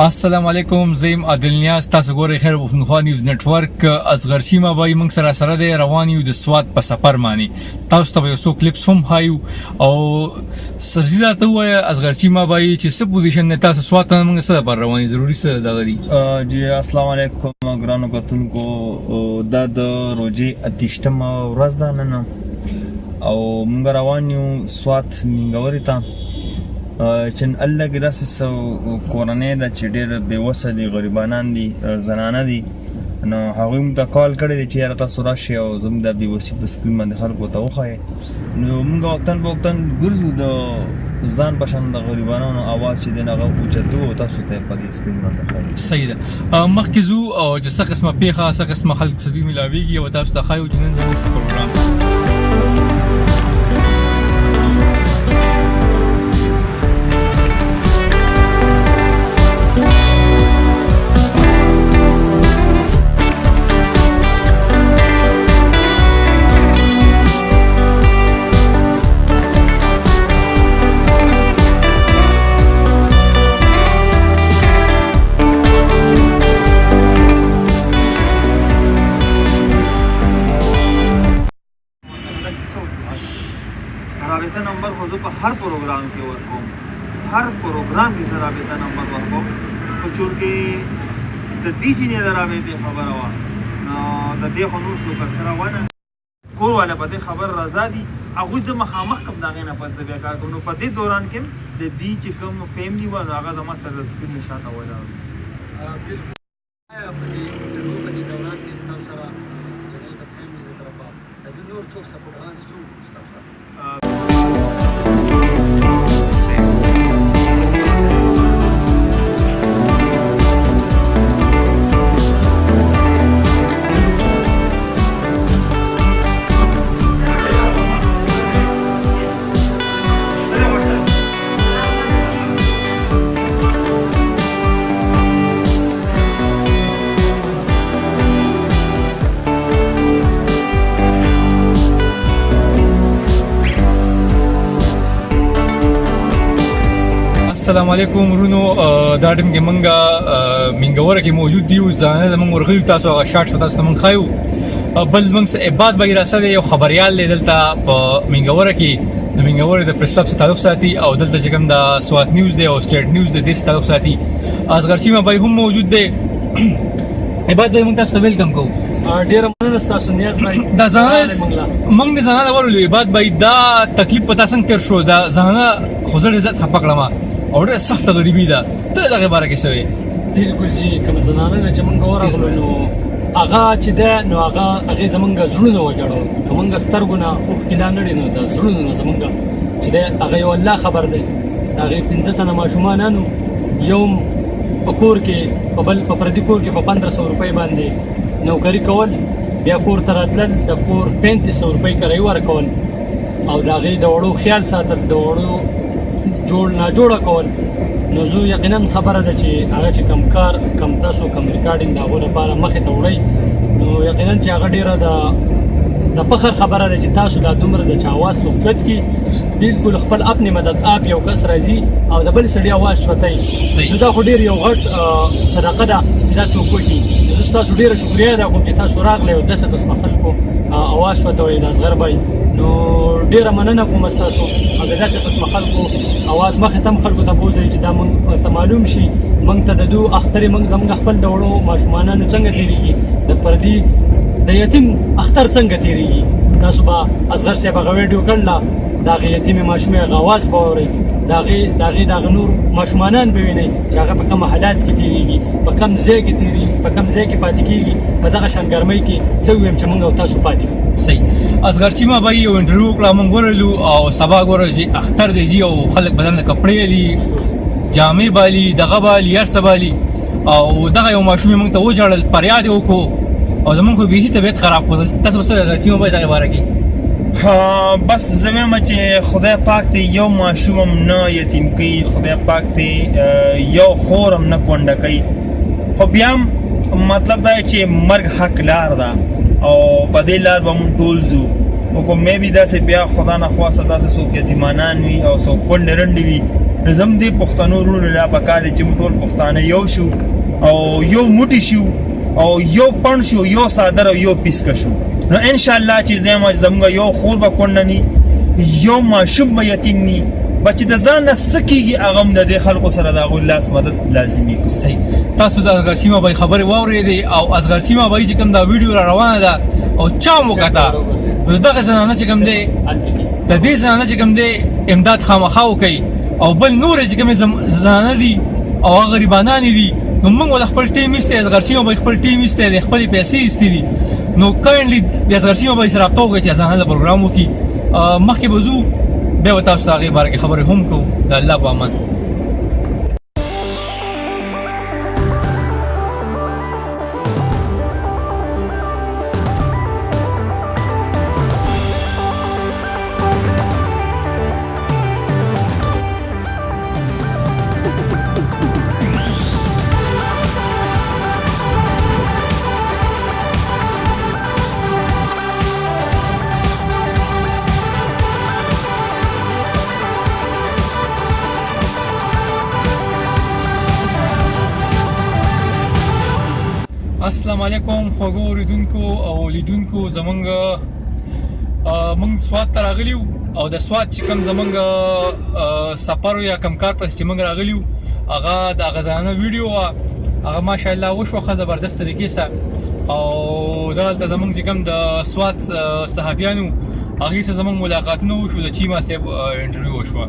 السلام علیکم، زیم عادل نیاز، تاسو ګورئ خیر پښتونخوا نیوز نتورک. اصغرچیمہ بای موږ سره دی، روان یو د سوات په سفر باندې. تاسو ته یو څو کلیپس هم هایو او سرجیدا ته وایي اصغرچیمہ بای چې څه پوزیشن نه تاسو سوات ته موږ سره پر رواني ضروری سره دا غري. جی السلام علیکم ګرانو کتونکو، دا د روزي اتشتم ورځ ده نن او موږ روان یو سوات منګوري ته. چې الله کې داسې کورنۍ ده چې ډېر بېوسه دي، غریبانان دي، زنانه دي، نو هغوی موږ ته کال کړی دی چې یاره تاسو راشئ او زموږ دا بېوسي په سکرین باندې خلکو ته وښایئ. نو موږ وختن په وختن ګرځو د ځان په شان د غریبانانو اواز چې دی هغه اوچتو او تاسو ته په دې سکرین باندې ښایي. صحیح ده. مخکې ځو او چې څه قسمه پېښه څه قسمه خلکو سره دوی ملاوېږي او تاسو ته ښایو چې نن زموږ څه پروګرام. رابطه نمبر خو زه په هر پروګرام کې ورکوم، هر پروګرام کې زه رابطه نمبر ورکوم. په چونکې د دې چې نه د رابطې خبره وه نو د دې خو نور څوک سره ونه کور والا په دې خبر رضا دي، هغوی زه مخامخ کوم د هغې نه پس زه بیا کار کوم. نو په دې دوران کې د دې چې کوم فیملي وه نو هغه زما سره د سکرین نه شاته ولاړ. بالکل په دې دوران کې ستاسو سره چې د فیملي د طرفه د نور څوک سپورټران څوک ستاسو سره السلام علیکم ورونو. دا ټیم کې مونږ منګوره کې موجود دیو، ځانه زموږ ورغلي تاسو هغه شارټ تاسو ته مونږ ښایو. بل مونږ عباد بګی راسه دی، یو خبریال دی دلته په منګوره کې د منګورې د پریس کلب سره تعلق ساتي او دلته چې کوم د سوات نیوز دی او سټیټ نیوز دی دې سره تعلق ساتي. اصغرچیمہ بای هم موجود دی. عباد بای مونږ تاسو ته ویلکم کوو. ډېره مننه ستاسو نیاز بای. دا ځانه مونږ د ځانه ورولو عباد بای دا تکلیف پتا څنګه تیر شو، دا ځانه خو زه عزت خپه کړم او ډېره سخته غریبي ده. ته د هغې باره کې څه وایې؟ بالکل جي کومه زنانه ده چې مونږ ورغلو نو هغه چې ده نو هغې زمونږ زړونه وجړل. زمونږ سترګو نه اوښکې لا نړې نو د زړونو نه زمونږ چې دی هغه یو الله خبر دی. د هغې 15 تنه ماشومانانو یو په کور کې په پردي کور کې په 1500 روپۍ باندې نوکري کول، بیا کور ته راتلل، د کور 3500 روپۍ کرایي ورکول او د هغې د وړو خیال ساتل، د وړو جوړ ناجوړه کول. نو زه یقینا خبره ده چې هغه چې کم کار کم تاسو کم ریکارډینګ د هغو لپاره مخې ته وړئ نو یقینا چې هغه ډېره د فخر خبره ده چې تاسو دا دومره د چا اواز څوک چوت کړي. بالکل خپل اپنې مدد آپ یو کس راځي او د بل سړي اواز چوتئ نو دا خو ډېر یو غټ صدقه ده چې دا څوک وکړي. زه ستاسو ډېره شکریه ادا کوم چې تاسو راغلی او داسې قسمه خلکو اواز چوتوئ د اصغر بای. نو ډېره مننه کوم ستاسو او د داسې قسمه خلکو اواز مخې ته هم خلکو ته بوځئ چې دا موږ ته معلوم شي، موږ ته د دو اخترې زموږ خپل د وړو ماشومانانو څنګه تېرېږي، د پردي د یتیم اختر څنګه تېرېږي. تاسو به اصغر صاحب هغه ویډیو کړله، د هغې یتیمې ماشومې هغه اواز به واورئ، د هغې نور ماشومانان به وینئ چې هغه په کوم حالات کې تېرېږي، په کوم ځای کې تېرېږي، په کوم ځای کې پاتې کېږي. په دغه شان ګرمۍ کې څه ووایم چې موږ او تاسو پاتې شو. صحیح. اصغرچیمہ بای یو انټرویو وکړه، موږ ورلو او سبا ګوره چې اختر دی جي او خلک بدن د کپړې لي، جامې بالي، دغه بالي، هر څه بالي او دغه یو ماشوم موږ ته وژړل، فریاد یې وکړو او زموږ خو بیخي طبیعت خراب کړو. تاسو به څه وایئ اصغرچیمہ بای دغې باره کې؟ بس زه وایم چې خدای پاک ته یو ماشوم هم نه یتیم کوي، خدای پاک ته یو خور هم نه کونډه کوي. خو بیا هم مطلب دا چې مرګ حق لار ده او په دې لار به مونږ ټول ځو. خو مې بي داسې بیا خدا نه خواسته داسې څوک یتیمانان وي او څوک کونډې رنډې وي زم دې پښتنو ورونو لا پکار دي چې موږ ټول پښتانه یو شو او یو موټی شو او یو پڼ شو یو صادر او یو پیسکه شو نو ان شاء الله چې زموږ یو خور به کونډنی یو ماشوم به یتیم نی بچ د ځان نه سکیږي هغه هم د خلکو سره د هغوی لاس مدد لازمي کو. صحیح. تاسو د اصغرچیمہ بای خبرې واورېدې او اصغرچیمہ بای چې کوم دا ویډیو را روانه ده او چا مو کته نو دغه زنانه چې کوم دی د دې زنانه چې کوم دی امداد خامخا وکړي او بل نور چې کوم زنانه دي او هغه غریبانان دي نو موږ ول خپل ټیم ایسته اصغرچیمہ بای خپل ټیم ایسته خپل پیسې ایستې دي نو کاینلی د اصغرچیمہ بای سره رابطه وکړي چې زنانه پروګرام وکړي مخکې بزو بیا تاسو ته هغې باره کې خبرې هم کوو د الله په امان. السلام علیکم خوږو اوریدونکو او لیدونکو زمونږ موږ سوات ته راغلي یو او د سوات چې کوم زمونږ سفر یا کوم کار پس چې موږ راغلي یو هغه د هغه زنانه ویډیو وه هغه ماشاءالله وشوه ښه زبردست طریقې سره او دلته زمونږ چې کوم د سوات صحابیانو هغې سره زمونږ ملاقاتونه وشو د چیمه صاحب انټرویو وشوه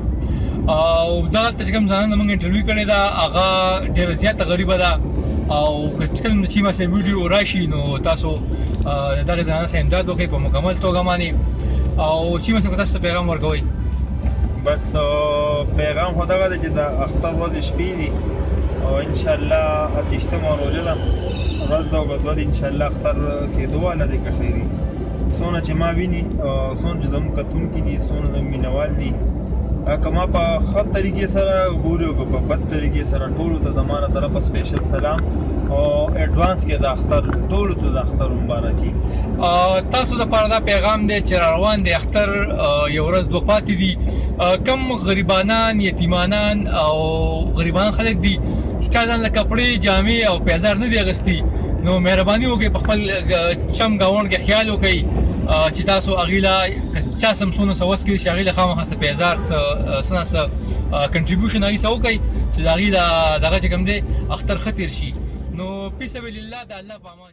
او دلته چې کوم زنانه موږ انټرویو کړې ده هغه ډېره زیاته غریبه ده او که کله د چیمه صاحب ویډیو راشي نو تاسو د دغې زنانه سره امداد وکړئ په مکمل توګه باندې او چیمه صاحب تاسو ته پیغام ورکوئ. بس پیغام خو دغه دی چې د اختر ورځې شپې دي او انشاءالله اتیشتمه روژه ده ورځ ده او دوه د انشاءالله اختر کېدو واله دی که خیري څونه چې ما ویني څونه چې زموږ کتونکي دي څونه زموږ مینوال دي که ما په ښه طریقې سره ګوري او که په بد طریقې سره ټولو ته زما له طرفه سپیشل سلام او ایډوانس کې د اختر ټولو ته د اختر مبارکي. تاسو دپاره دا پیغام دی چې را روان دی اختر یو ورځ دوه پاتې دي کم غریبانان یتیمانان او غریبان خلک دي چې چا ځان له کپړې جامې او پیزار نه دي اغوستي نو مهرباني وکړئ په خپل چم ګاونډ کې خیال وکړئ چې تاسو هغې له چا سم څونه څه وس کړي چې هغې له خامخا څه پیزار څه نه څه کنټریبیوشن هغې څه وکړئ چې د هغې دغه چې کوم دی اختر ښه تېر شي نو فی سبیل الله د الله په امان.